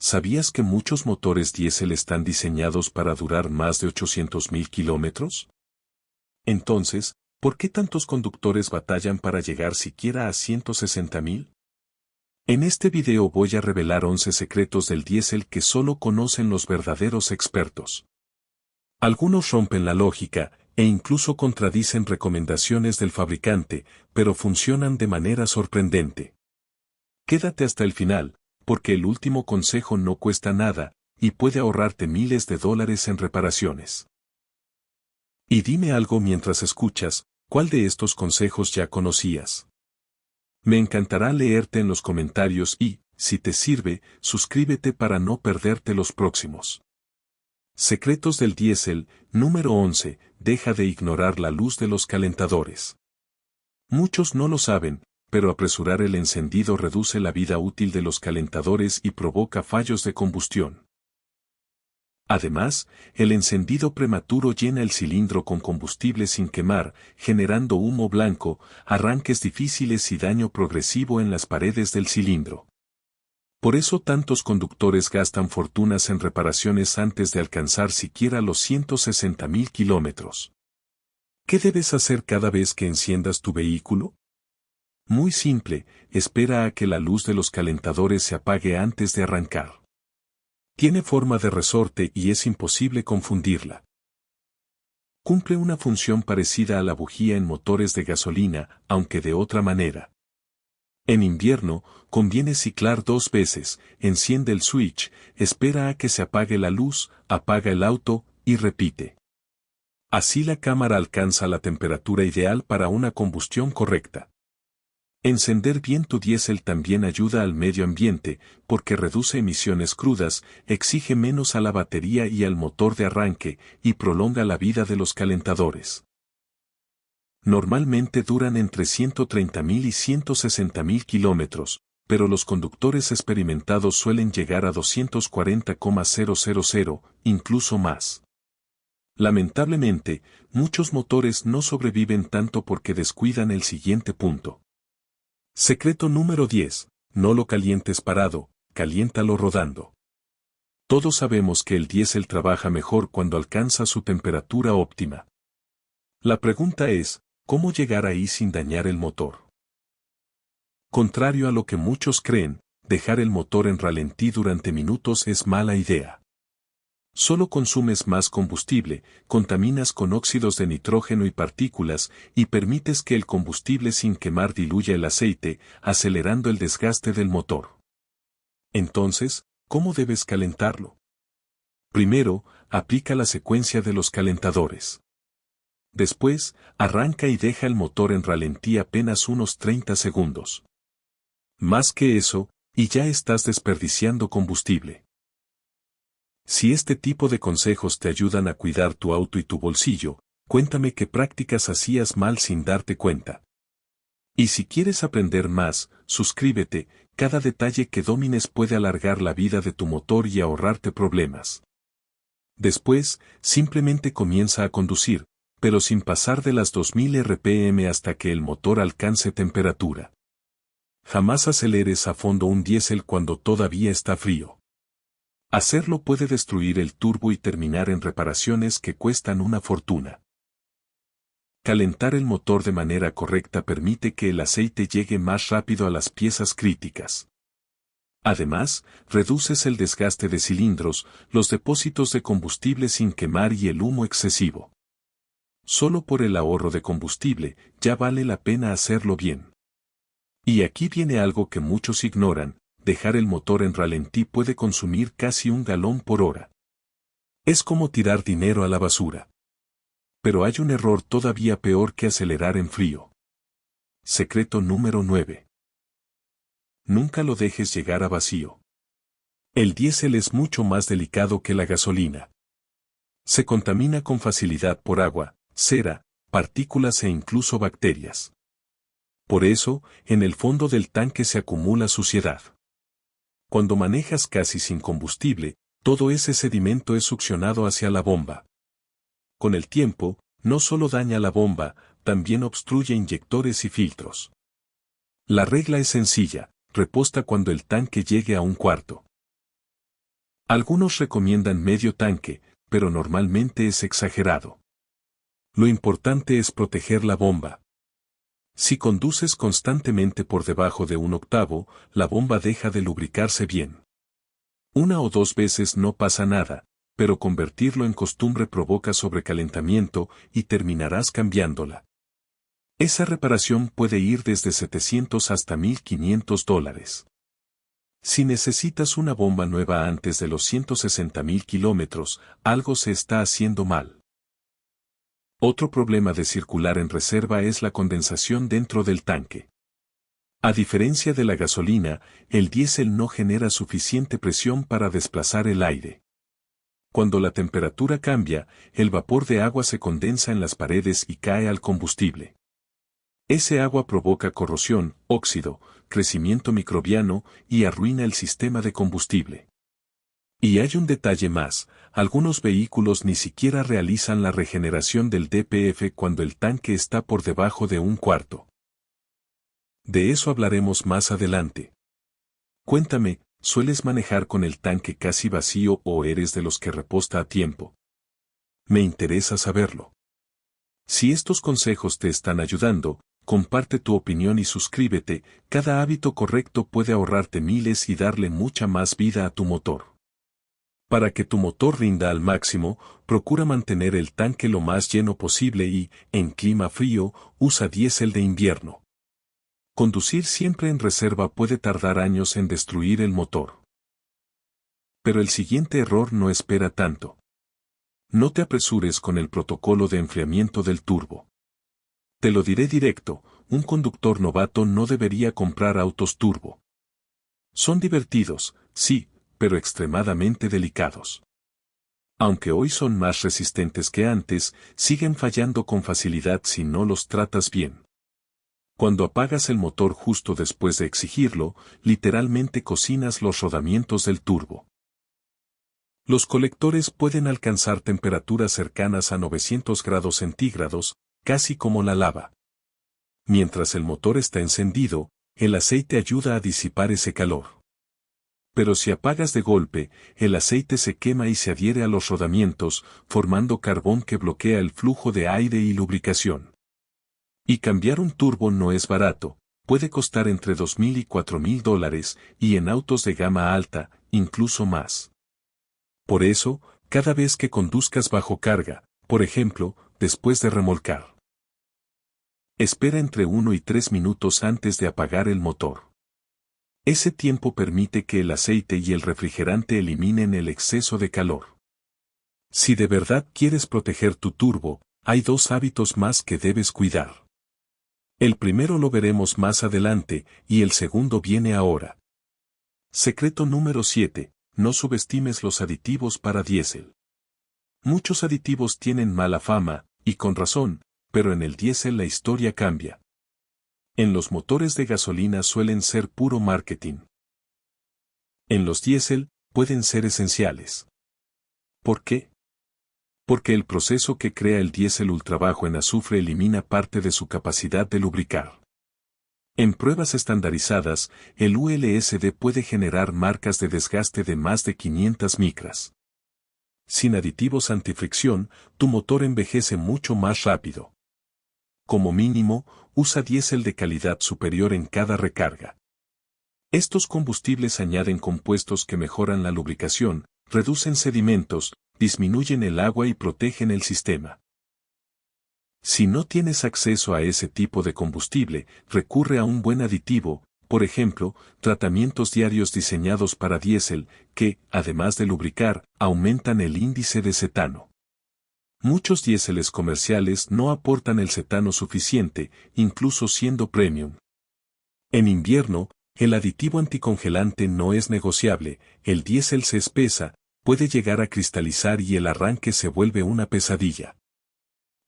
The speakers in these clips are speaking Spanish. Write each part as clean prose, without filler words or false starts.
¿Sabías que muchos motores diésel están diseñados para durar más de 800.000 kilómetros? Entonces, ¿por qué tantos conductores batallan para llegar siquiera a 160.000? En este video voy a revelar 11 secretos del diésel que solo conocen los verdaderos expertos. Algunos rompen la lógica e incluso contradicen recomendaciones del fabricante, pero funcionan de manera sorprendente. Quédate hasta el final, porque el último consejo no cuesta nada y puede ahorrarte miles de dólares en reparaciones. Y dime algo mientras escuchas, ¿cuál de estos consejos ya conocías? Me encantará leerte en los comentarios y, si te sirve, suscríbete para no perderte los próximos. Secretos del diésel, número 11, deja de ignorar la luz de los calentadores. Muchos no lo saben, pero apresurar el encendido reduce la vida útil de los calentadores y provoca fallos de combustión. Además, el encendido prematuro llena el cilindro con combustible sin quemar, generando humo blanco, arranques difíciles y daño progresivo en las paredes del cilindro. Por eso tantos conductores gastan fortunas en reparaciones antes de alcanzar siquiera los 160.000 kilómetros. ¿Qué debes hacer cada vez que enciendas tu vehículo? Muy simple, espera a que la luz de los calentadores se apague antes de arrancar. Tiene forma de resorte y es imposible confundirla. Cumple una función parecida a la bujía en motores de gasolina, aunque de otra manera. En invierno, conviene ciclar 2 veces, enciende el switch, espera a que se apague la luz, apaga el auto, y repite. Así la cámara alcanza la temperatura ideal para una combustión correcta. Encender bien tu diésel también ayuda al medio ambiente, porque reduce emisiones crudas, exige menos a la batería y al motor de arranque, y prolonga la vida de los calentadores. Normalmente duran entre 130.000 y 160.000 kilómetros, pero los conductores experimentados suelen llegar a 240,000, incluso más. Lamentablemente, muchos motores no sobreviven tanto porque descuidan el siguiente punto. Secreto número 10. No lo calientes parado, caliéntalo rodando. Todos sabemos que el diésel trabaja mejor cuando alcanza su temperatura óptima. La pregunta es, ¿cómo llegar ahí sin dañar el motor? Contrario a lo que muchos creen, dejar el motor en ralentí durante minutos es mala idea. Solo consumes más combustible, contaminas con óxidos de nitrógeno y partículas, y permites que el combustible sin quemar diluya el aceite, acelerando el desgaste del motor. Entonces, ¿cómo debes calentarlo? Primero, aplica la secuencia de los calentadores. Después, arranca y deja el motor en ralentí apenas unos 30 segundos. Más que eso, y ya estás desperdiciando combustible. Si este tipo de consejos te ayudan a cuidar tu auto y tu bolsillo, cuéntame qué prácticas hacías mal sin darte cuenta. Y si quieres aprender más, suscríbete, cada detalle que domines puede alargar la vida de tu motor y ahorrarte problemas. Después, simplemente comienza a conducir, pero sin pasar de las 2000 RPM hasta que el motor alcance temperatura. Jamás aceleres a fondo un diésel cuando todavía está frío. Hacerlo puede destruir el turbo y terminar en reparaciones que cuestan una fortuna. Calentar el motor de manera correcta permite que el aceite llegue más rápido a las piezas críticas. Además, reduces el desgaste de cilindros, los depósitos de combustible sin quemar y el humo excesivo. Solo por el ahorro de combustible, ya vale la pena hacerlo bien. Y aquí viene algo que muchos ignoran. Dejar el motor en ralentí puede consumir casi 1 galón por hora. Es como tirar dinero a la basura. Pero hay un error todavía peor que acelerar en frío. Secreto número 9. Nunca lo dejes llegar a vacío. El diésel es mucho más delicado que la gasolina. Se contamina con facilidad por agua, cera, partículas e incluso bacterias. Por eso, en el fondo del tanque se acumula suciedad. Cuando manejas casi sin combustible, todo ese sedimento es succionado hacia la bomba. Con el tiempo, no solo daña la bomba, también obstruye inyectores y filtros. La regla es sencilla, reposta cuando el tanque llegue a 1/4. Algunos recomiendan medio tanque, pero normalmente es exagerado. Lo importante es proteger la bomba. Si conduces constantemente por debajo de un octavo, la bomba deja de lubricarse bien. Una o dos veces no pasa nada, pero convertirlo en costumbre provoca sobrecalentamiento y terminarás cambiándola. Esa reparación puede ir desde 700 hasta $1,500. Si necesitas una bomba nueva antes de los 160.000 kilómetros, algo se está haciendo mal. Otro problema de circular en reserva es la condensación dentro del tanque. A diferencia de la gasolina, el diésel no genera suficiente presión para desplazar el aire. Cuando la temperatura cambia, el vapor de agua se condensa en las paredes y cae al combustible. Ese agua provoca corrosión, óxido, crecimiento microbiano y arruina el sistema de combustible. Y hay un detalle más, algunos vehículos ni siquiera realizan la regeneración del DPF cuando el tanque está por debajo de un cuarto. De eso hablaremos más adelante. Cuéntame, ¿sueles manejar con el tanque casi vacío o eres de los que reposta a tiempo? Me interesa saberlo. Si estos consejos te están ayudando, comparte tu opinión y suscríbete, cada hábito correcto puede ahorrarte miles y darle mucha más vida a tu motor. Para que tu motor rinda al máximo, procura mantener el tanque lo más lleno posible y, en clima frío, usa diésel de invierno. Conducir siempre en reserva puede tardar años en destruir el motor. Pero el siguiente error no espera tanto. No te apresures con el protocolo de enfriamiento del turbo. Te lo diré directo, un conductor novato no debería comprar autos turbo. Son divertidos, sí, pero extremadamente delicados. Aunque hoy son más resistentes que antes, siguen fallando con facilidad si no los tratas bien. Cuando apagas el motor justo después de exigirlo, literalmente cocinas los rodamientos del turbo. Los colectores pueden alcanzar temperaturas cercanas a 900 grados centígrados, casi como la lava. Mientras el motor está encendido, el aceite ayuda a disipar ese calor. Pero si apagas de golpe, el aceite se quema y se adhiere a los rodamientos, formando carbón que bloquea el flujo de aire y lubricación. Y cambiar un turbo no es barato, puede costar entre $2,000 y $4,000, y en autos de gama alta, incluso más. Por eso, cada vez que conduzcas bajo carga, por ejemplo, después de remolcar, espera entre 1 y 3 minutos antes de apagar el motor. Ese tiempo permite que el aceite y el refrigerante eliminen el exceso de calor. Si de verdad quieres proteger tu turbo, hay dos hábitos más que debes cuidar. El primero lo veremos más adelante, y el segundo viene ahora. Secreto número 7. No subestimes los aditivos para diésel. Muchos aditivos tienen mala fama, y con razón, pero en el diésel la historia cambia. En los motores de gasolina suelen ser puro marketing. En los diésel, pueden ser esenciales. ¿Por qué? Porque el proceso que crea el diésel ultrabajo en azufre elimina parte de su capacidad de lubricar. En pruebas estandarizadas, el ULSD puede generar marcas de desgaste de más de 500 micras. Sin aditivos antifricción, tu motor envejece mucho más rápido. Como mínimo, usa diésel de calidad superior en cada recarga. Estos combustibles añaden compuestos que mejoran la lubricación, reducen sedimentos, disminuyen el agua y protegen el sistema. Si no tienes acceso a ese tipo de combustible, recurre a un buen aditivo, por ejemplo, tratamientos diarios diseñados para diésel, que, además de lubricar, aumentan el índice de cetano. Muchos diéseles comerciales no aportan el cetano suficiente, incluso siendo premium. En invierno, el aditivo anticongelante no es negociable, el diésel se espesa, puede llegar a cristalizar y el arranque se vuelve una pesadilla.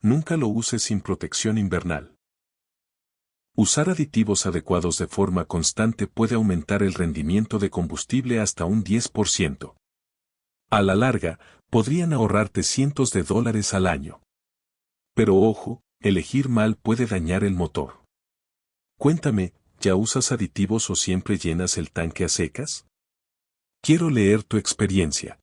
Nunca lo uses sin protección invernal. Usar aditivos adecuados de forma constante puede aumentar el rendimiento de combustible hasta un 10%. A la larga, podrían ahorrarte cientos de dólares al año. Pero ojo, elegir mal puede dañar el motor. Cuéntame, ¿ya usas aditivos o siempre llenas el tanque a secas? Quiero leer tu experiencia.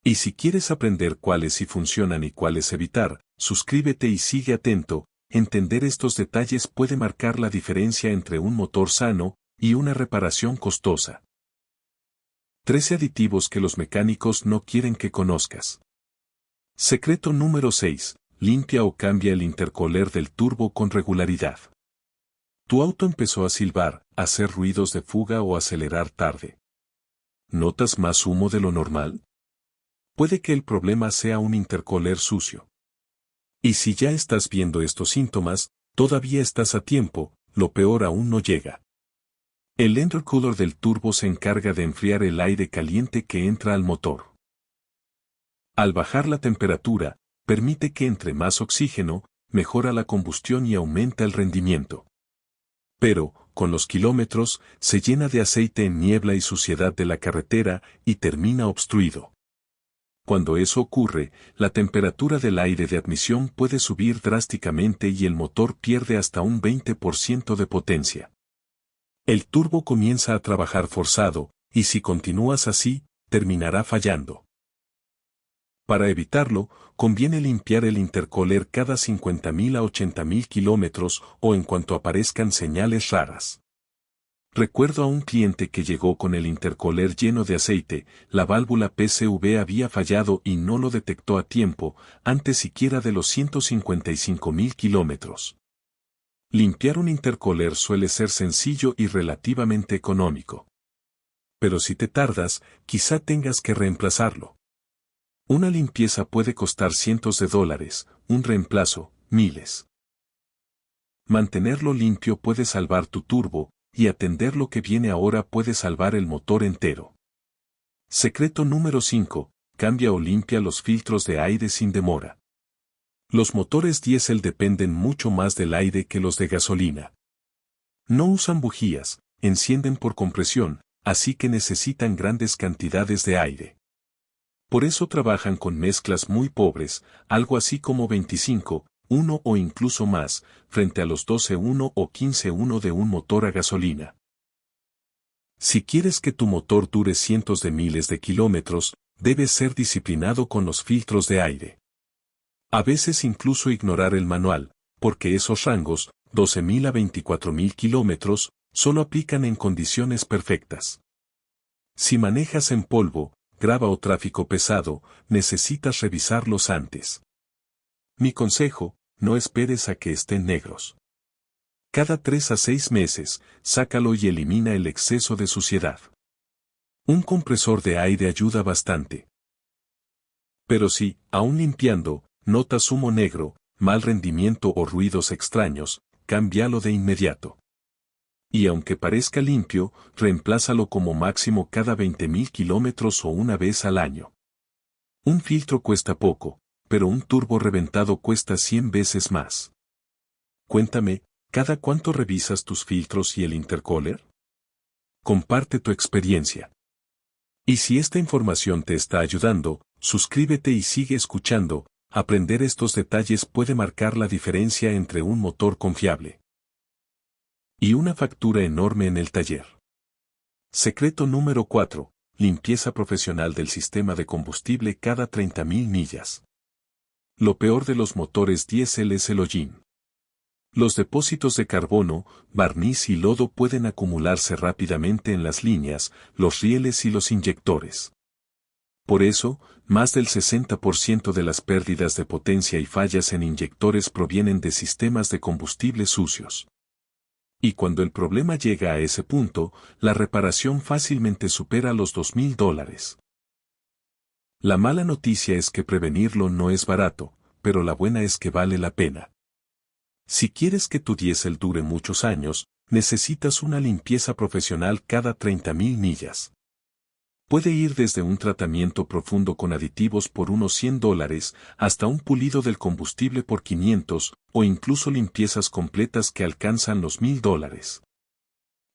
Y si quieres aprender cuáles sí funcionan y cuáles evitar, suscríbete y sigue atento. Entender estos detalles puede marcar la diferencia entre un motor sano y una reparación costosa. 13 aditivos que los mecánicos no quieren que conozcas. Secreto número 6. Limpia o cambia el intercooler del turbo con regularidad. Tu auto empezó a silbar, a hacer ruidos de fuga o acelerar tarde. ¿Notas más humo de lo normal? Puede que el problema sea un intercooler sucio. Y si ya estás viendo estos síntomas, todavía estás a tiempo, lo peor aún no llega. El intercooler del turbo se encarga de enfriar el aire caliente que entra al motor. Al bajar la temperatura, permite que entre más oxígeno, mejora la combustión y aumenta el rendimiento. Pero, con los kilómetros, se llena de aceite en niebla y suciedad de la carretera y termina obstruido. Cuando eso ocurre, la temperatura del aire de admisión puede subir drásticamente y el motor pierde hasta un 20% de potencia. El turbo comienza a trabajar forzado, y si continúas así, terminará fallando. Para evitarlo, conviene limpiar el intercooler cada 50.000 a 80.000 kilómetros o en cuanto aparezcan señales raras. Recuerdo a un cliente que llegó con el intercooler lleno de aceite, la válvula PCV había fallado y no lo detectó a tiempo, antes siquiera de los 155.000 kilómetros. Limpiar un intercooler suele ser sencillo y relativamente económico. Pero si te tardas, quizá tengas que reemplazarlo. Una limpieza puede costar cientos de dólares, un reemplazo, miles. Mantenerlo limpio puede salvar tu turbo, y atender lo que viene ahora puede salvar el motor entero. Secreto número 5. Cambia o limpia los filtros de aire sin demora. Los motores diésel dependen mucho más del aire que los de gasolina. No usan bujías, encienden por compresión, así que necesitan grandes cantidades de aire. Por eso trabajan con mezclas muy pobres, algo así como 25:1 o incluso más, frente a los 12:1 o 15:1 de un motor a gasolina. Si quieres que tu motor dure cientos de miles de kilómetros, debes ser disciplinado con los filtros de aire. A veces incluso ignorar el manual, porque esos rangos, 12.000 a 24.000 kilómetros, solo aplican en condiciones perfectas. Si manejas en polvo, grava o tráfico pesado, necesitas revisarlos antes. Mi consejo, no esperes a que estén negros. Cada 3 a 6 meses, sácalo y elimina el exceso de suciedad. Un compresor de aire ayuda bastante. Pero si, aún limpiando, notas humo negro, mal rendimiento o ruidos extraños, cámbialo de inmediato. Y aunque parezca limpio, reemplázalo como máximo cada 20.000 kilómetros o una vez al año. Un filtro cuesta poco, pero un turbo reventado cuesta 100 veces más. Cuéntame, ¿cada cuánto revisas tus filtros y el intercooler? Comparte tu experiencia. Y si esta información te está ayudando, suscríbete y sigue escuchando. Aprender estos detalles puede marcar la diferencia entre un motor confiable y una factura enorme en el taller. Secreto número 4. Limpieza profesional del sistema de combustible cada 30.000 millas. Lo peor de los motores diésel es el hollín. Los depósitos de carbono, barniz y lodo pueden acumularse rápidamente en las líneas, los rieles y los inyectores. Por eso, más del 60% de las pérdidas de potencia y fallas en inyectores provienen de sistemas de combustible sucios. Y cuando el problema llega a ese punto, la reparación fácilmente supera los $2.000. La mala noticia es que prevenirlo no es barato, pero la buena es que vale la pena. Si quieres que tu diésel dure muchos años, necesitas una limpieza profesional cada 30.000 millas. Puede ir desde un tratamiento profundo con aditivos por unos $100 hasta un pulido del combustible por 500, o incluso limpiezas completas que alcanzan los $1.000.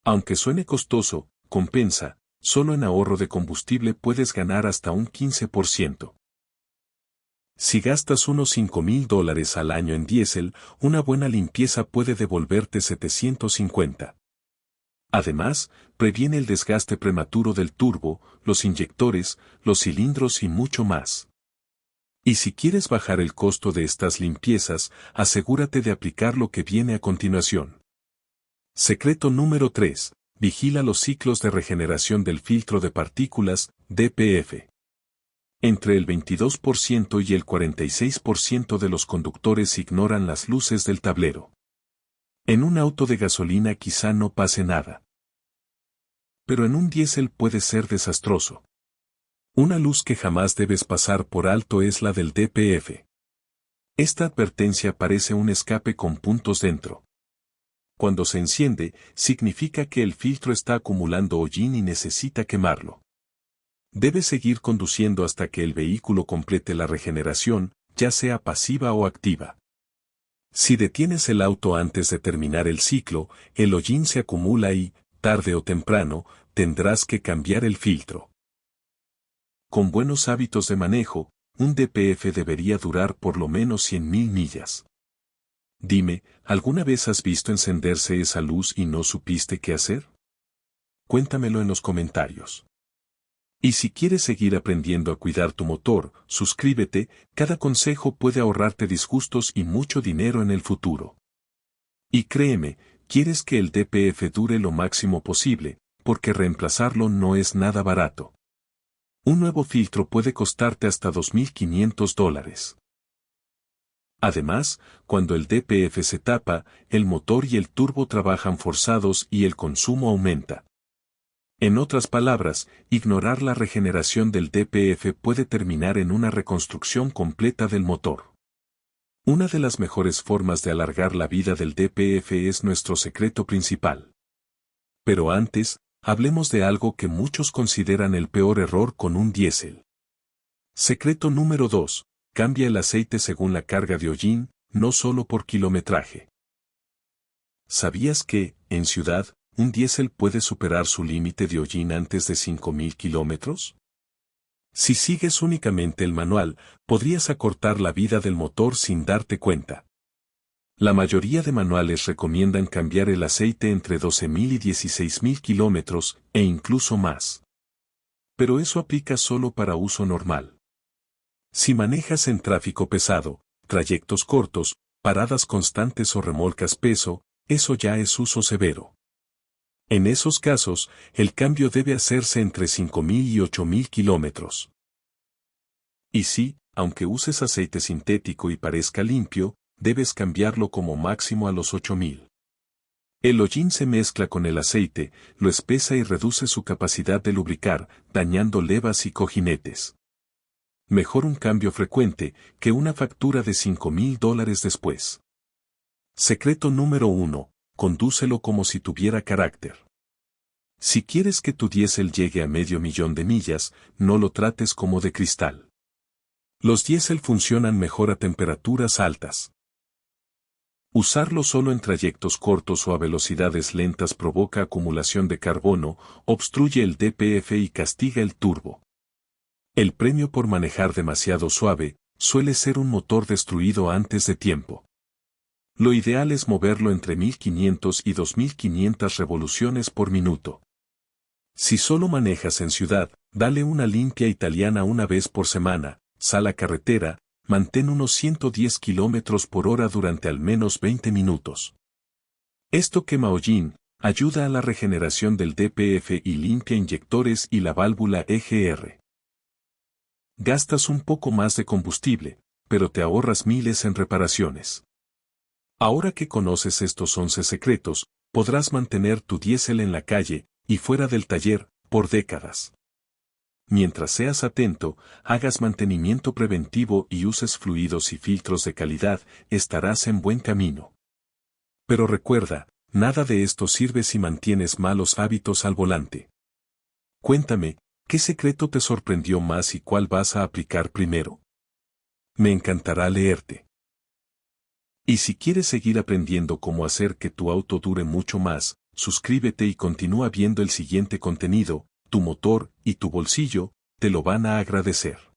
Aunque suene costoso, compensa, solo en ahorro de combustible puedes ganar hasta un 15%. Si gastas unos $5.000 al año en diésel, una buena limpieza puede devolverte 750. Además, previene el desgaste prematuro del turbo, los inyectores, los cilindros y mucho más. Y si quieres bajar el costo de estas limpiezas, asegúrate de aplicar lo que viene a continuación. Secreto número 3. Vigila los ciclos de regeneración del filtro de partículas, DPF. Entre el 22% y el 46% de los conductores ignoran las luces del tablero. En un auto de gasolina quizá no pase nada. Pero en un diésel puede ser desastroso. Una luz que jamás debes pasar por alto es la del DPF. Esta advertencia parece un escape con puntos dentro. Cuando se enciende, significa que el filtro está acumulando hollín y necesita quemarlo. Debes seguir conduciendo hasta que el vehículo complete la regeneración, ya sea pasiva o activa. Si detienes el auto antes de terminar el ciclo, el hollín se acumula y, tarde o temprano, tendrás que cambiar el filtro. Con buenos hábitos de manejo, un DPF debería durar por lo menos 100.000 millas. Dime, ¿alguna vez has visto encenderse esa luz y no supiste qué hacer? Cuéntamelo en los comentarios. Y si quieres seguir aprendiendo a cuidar tu motor, suscríbete, cada consejo puede ahorrarte disgustos y mucho dinero en el futuro. Y créeme, quieres que el DPF dure lo máximo posible, porque reemplazarlo no es nada barato. Un nuevo filtro puede costarte hasta $2.500. Además, cuando el DPF se tapa, el motor y el turbo trabajan forzados y el consumo aumenta. En otras palabras, ignorar la regeneración del DPF puede terminar en una reconstrucción completa del motor. Una de las mejores formas de alargar la vida del DPF es nuestro secreto principal. Pero antes, hablemos de algo que muchos consideran el peor error con un diésel. Secreto número 2. Cambia el aceite según la carga de hollín, no solo por kilometraje. ¿Sabías que, en ciudad, un diésel puede superar su límite de hollín antes de 5.000 kilómetros? Si sigues únicamente el manual, podrías acortar la vida del motor sin darte cuenta. La mayoría de manuales recomiendan cambiar el aceite entre 12.000 y 16.000 kilómetros, e incluso más. Pero eso aplica solo para uso normal. Si manejas en tráfico pesado, trayectos cortos, paradas constantes o remolcas peso, eso ya es uso severo. En esos casos, el cambio debe hacerse entre 5.000 y 8.000 kilómetros. Y sí, aunque uses aceite sintético y parezca limpio, debes cambiarlo como máximo a los 8.000. El hollín se mezcla con el aceite, lo espesa y reduce su capacidad de lubricar, dañando levas y cojinetes. Mejor un cambio frecuente que una factura de $5.000 después. Secreto número 1. Condúcelo como si tuviera carácter. Si quieres que tu diésel llegue a 500.000 de millas, no lo trates como de cristal. Los diésel funcionan mejor a temperaturas altas. Usarlo solo en trayectos cortos o a velocidades lentas provoca acumulación de carbono, obstruye el DPF y castiga el turbo. El premio por manejar demasiado suave suele ser un motor destruido antes de tiempo. Lo ideal es moverlo entre 1.500 y 2.500 revoluciones por minuto. Si solo manejas en ciudad, dale una limpia italiana una vez por semana, sal a carretera, mantén unos 110 km por hora durante al menos 20 minutos. Esto quema hollín, ayuda a la regeneración del DPF y limpia inyectores y la válvula EGR. Gastas un poco más de combustible, pero te ahorras miles en reparaciones. Ahora que conoces estos 11 secretos, podrás mantener tu diésel en la calle y fuera del taller por décadas. Mientras seas atento, hagas mantenimiento preventivo y uses fluidos y filtros de calidad, estarás en buen camino. Pero recuerda, nada de esto sirve si mantienes malos hábitos al volante. Cuéntame, ¿qué secreto te sorprendió más y cuál vas a aplicar primero? Me encantará leerte. Y si quieres seguir aprendiendo cómo hacer que tu auto dure mucho más, suscríbete y continúa viendo el siguiente contenido. Tu motor y tu bolsillo te lo van a agradecer.